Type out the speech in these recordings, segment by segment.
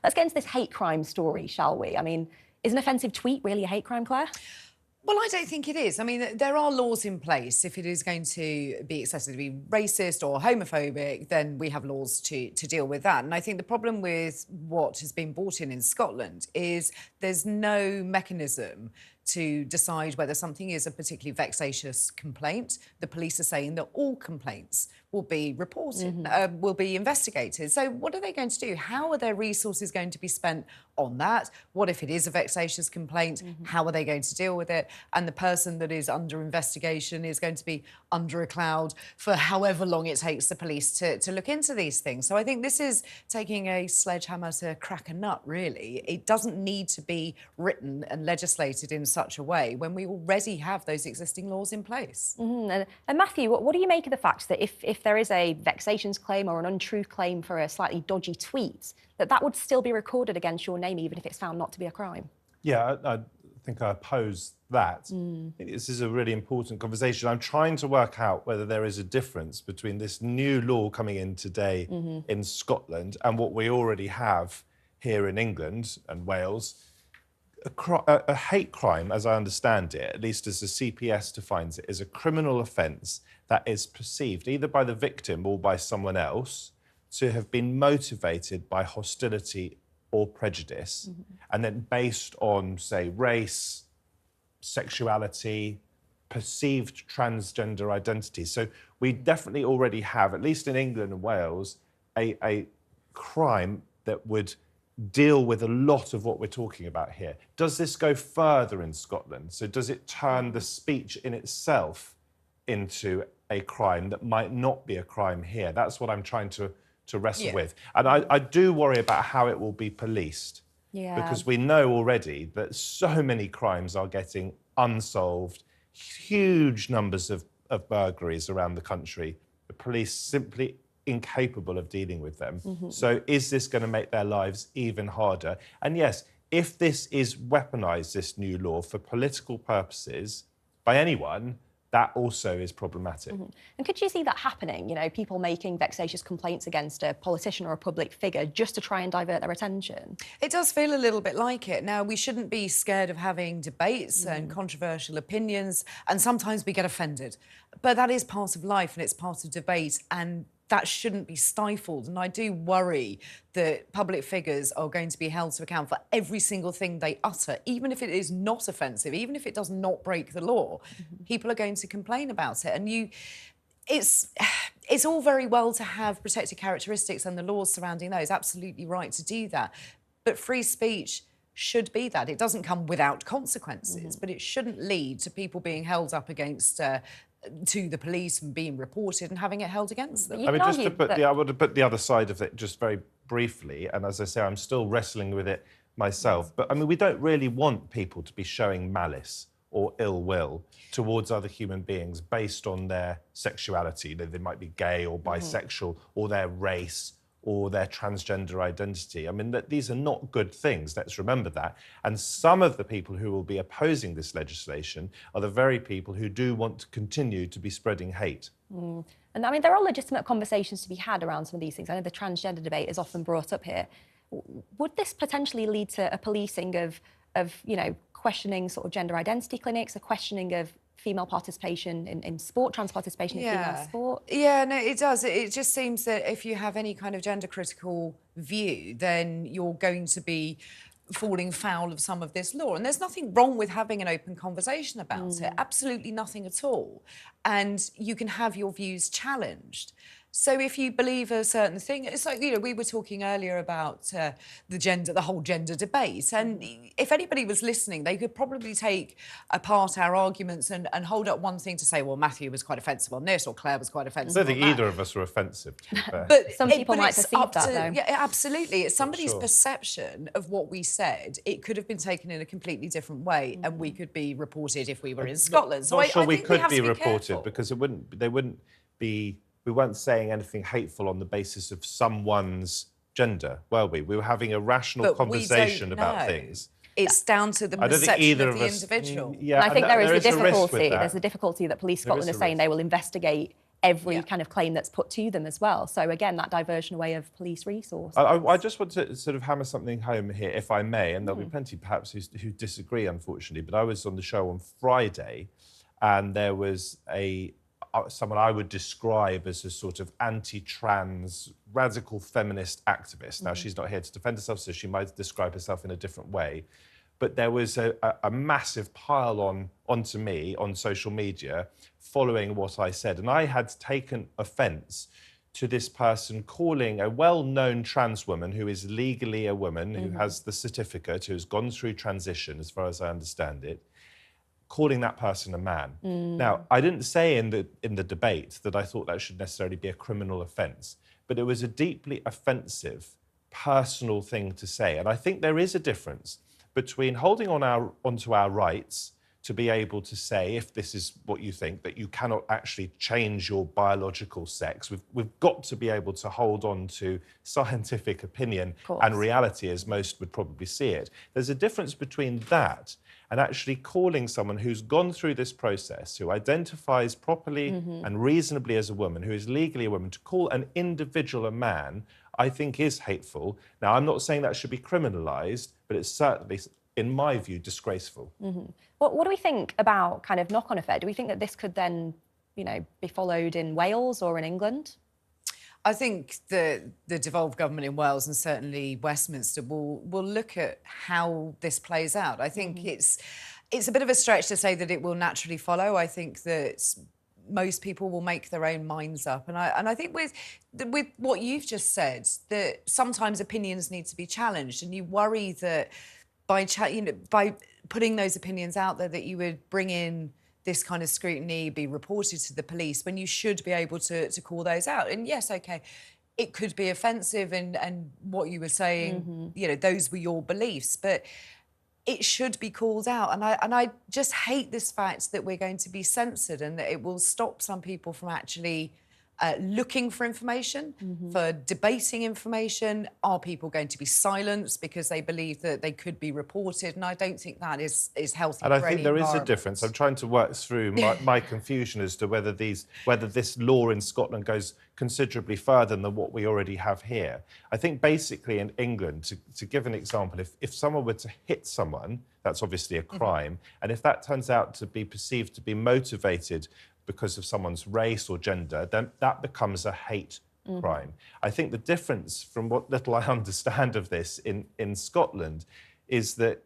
Let's get into this hate crime story, shall we? I mean, is an offensive tweet really a hate crime, Claire? Well, I don't think it is. I mean, there are laws in place. If it is going to be excessively racist or homophobic, then we have laws to deal with that. And I think the problem with what has been brought in Scotland is there's no mechanism to decide whether something is a particularly vexatious complaint. The police are saying that all complaints will be reported, will be investigated. So what are they going to do? How are their resources going to be spent on that? What if it is a vexatious complaint? How are they going to deal with it? And the person that is under investigation is going to be under a cloud for however long it takes the police to look into these things. So I think this is taking a sledgehammer to crack a nut, really. It doesn't need to be written and legislated in such a way when we already have those existing laws in place. And Matthew, what do you make of the fact that if there is a vexations claim or an untruth claim for a slightly dodgy tweet, that would still be recorded against your name even if it's found not to be a crime? Yeah, I think I oppose that. This is a really important conversation. I'm trying to work out whether there is a difference between this new law coming in today in Scotland and what we already have here in England and Wales. A hate crime, as I understand it, at least as the CPS defines it, is a criminal offence that is perceived either by the victim or by someone else to have been motivated by hostility or prejudice, and then based on, say, race, sexuality, perceived transgender identity. So we definitely already have, at least in England and Wales, a crime that would deal with a lot of what we're talking about here. Does this go further in Scotland? So does it turn the speech in itself into a crime that might not be a crime here? That's what I'm trying to wrestle with. And I do worry about how it will be policed. Because we know already that so many crimes are getting unsolved, huge numbers of burglaries around the country. The police simply incapable of dealing with them. So is this going to make their lives even harder? And yes, if this is weaponised, this new law, for political purposes by anyone, that also is problematic. And could you see that happening? You know, people making vexatious complaints against a politician or a public figure just to try and divert their attention? It does feel a little bit like it. Now, we shouldn't be scared of having debates and controversial opinions, and sometimes we get offended. But that is part of life and it's part of debate, and that shouldn't be stifled. And I do worry that public figures are going to be held to account for every single thing they utter, even if it is not offensive, even if it does not break the law. People are going to complain about it. And it's all very well to have protected characteristics and the laws surrounding those, absolutely right to do that. But free speech should be that. It doesn't come without consequences, but it shouldn't lead to people being held up against to the police and being reported and having it held against them. I mean, just to put I want to put the other side of it just very briefly, and as I say, I'm still wrestling with it myself. But I mean, we don't really want people to be showing malice or ill will towards other human beings based on their sexuality. They might be gay or bisexual, or their race, or their transgender identity. I mean, these are not good things, let's remember that. And some of the people who will be opposing this legislation are the very people who do want to continue to be spreading hate. And I mean, there are legitimate conversations to be had around some of these things. I know the transgender debate is often brought up here. Would this potentially lead to a policing of you know, questioning sort of gender identity clinics, a questioning of female participation in sport, trans participation in female sport? Yeah, no, it does. It just seems that if you have any kind of gender critical view, then you're going to be falling foul of some of this law. And there's nothing wrong with having an open conversation about it, absolutely nothing at all. And you can have your views challenged. So if you believe a certain thing, it's like, you know, we were talking earlier about the whole gender debate. And if anybody was listening, they could probably take apart our arguments and hold up one thing to say, well, Matthew was quite offensive on this, or Claire was quite offensive on that. I don't think either of us are offensive, to be fair. But some people might perceive that, though. Yeah, absolutely. It's somebody's perception of what we said. It could have been taken in a completely different way, and we could be reported if we were in Scotland. So not sure we could be reported careful. Because we weren't saying anything hateful on the basis of someone's gender, were we? We were having a rational conversation about things. It's down to the perception of the individual. I think there is the difficulty. There's a difficulty that Police Scotland are saying they will investigate every kind of claim that's put to them as well. So again, that diversion away of police resources. I just want to sort of hammer something home here, if I may, and there'll be plenty perhaps who disagree, unfortunately, but I was on the show on Friday and there was someone I would describe as a sort of anti-trans, radical feminist activist. Now, she's not here to defend herself, so she might describe herself in a different way. But there was a massive pile onto me on social media following what I said. And I had taken offence to this person calling a well-known trans woman who is legally a woman, who has the certificate, who's gone through transition, as far as I understand it, calling that person a man. Now, I didn't say in the debate that I thought that should necessarily be a criminal offence, but it was a deeply offensive, personal thing to say. And I think there is a difference between holding onto our rights to be able to say, if this is what you think, that you cannot actually change your biological sex. We've got to be able to hold on to scientific opinion and reality as most would probably see it. There's a difference between that and actually calling someone who's gone through this process, who identifies properly and reasonably as a woman, who is legally a woman, to call an individual a man, I think is hateful. Now, I'm not saying that should be criminalised, but it's certainly, in my view, disgraceful. What do we think about kind of knock-on effect? Do we think that this could then, be followed in Wales or in England? I think the devolved government in Wales and certainly Westminster will look at how this plays out. I think it's a bit of a stretch to say that it will naturally follow. I think that most people will make their own minds up. And I think with what you've just said, that sometimes opinions need to be challenged, and you worry that by putting those opinions out there that you would bring in this kind of scrutiny, be reported to the police, when you should be able to call those out. And yes, OK, it could be offensive, and what you were saying, those were your beliefs, but it should be called out. And I just hate this fact that we're going to be censored and that it will stop some people from actually looking for information, for debating information. Are people going to be silenced because they believe that they could be reported? And I don't think that is healthy. And I think there is a difference. I'm trying to work through my confusion as to whether this law in Scotland goes considerably further than what we already have here. I think basically in England, to give an example, if someone were to hit someone, that's obviously a crime. And if that turns out to be perceived to be motivated because of someone's race or gender, then that becomes a hate crime. I think the difference from what little I understand of this in Scotland is that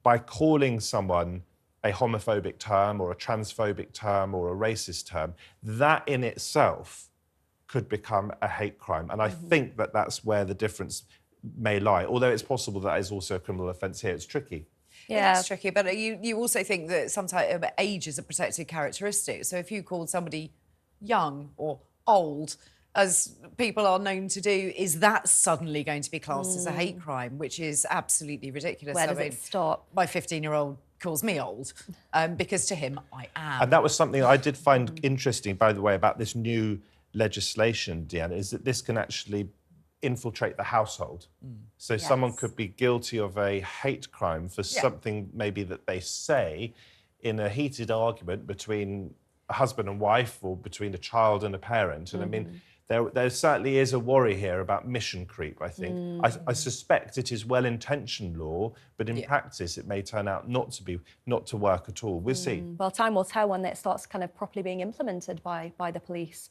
by calling someone a homophobic term or a transphobic term or a racist term, that in itself could become a hate crime. And I think that that's where the difference may lie. Although it's possible that is also a criminal offence here. It's tricky. Yeah, it's tricky, but you also think that sometimes age is a protected characteristic. So if you called somebody young or old, as people are known to do, is that suddenly going to be classed as a hate crime, which is absolutely ridiculous. Where does it stop? My 15-year-old calls me old because to him, I am. And that was something I did find interesting, by the way, about this new legislation, Deanna, is that this can actually infiltrate the household. So someone could be guilty of a hate crime for something maybe that they say in a heated argument between a husband and wife or between a child and a parent. And I mean, there certainly is a worry here about mission creep, I think. I suspect it is well-intentioned law, but in practice it may turn out not to work at all. We'll see. Well, time will tell when it starts kind of properly being implemented by the police.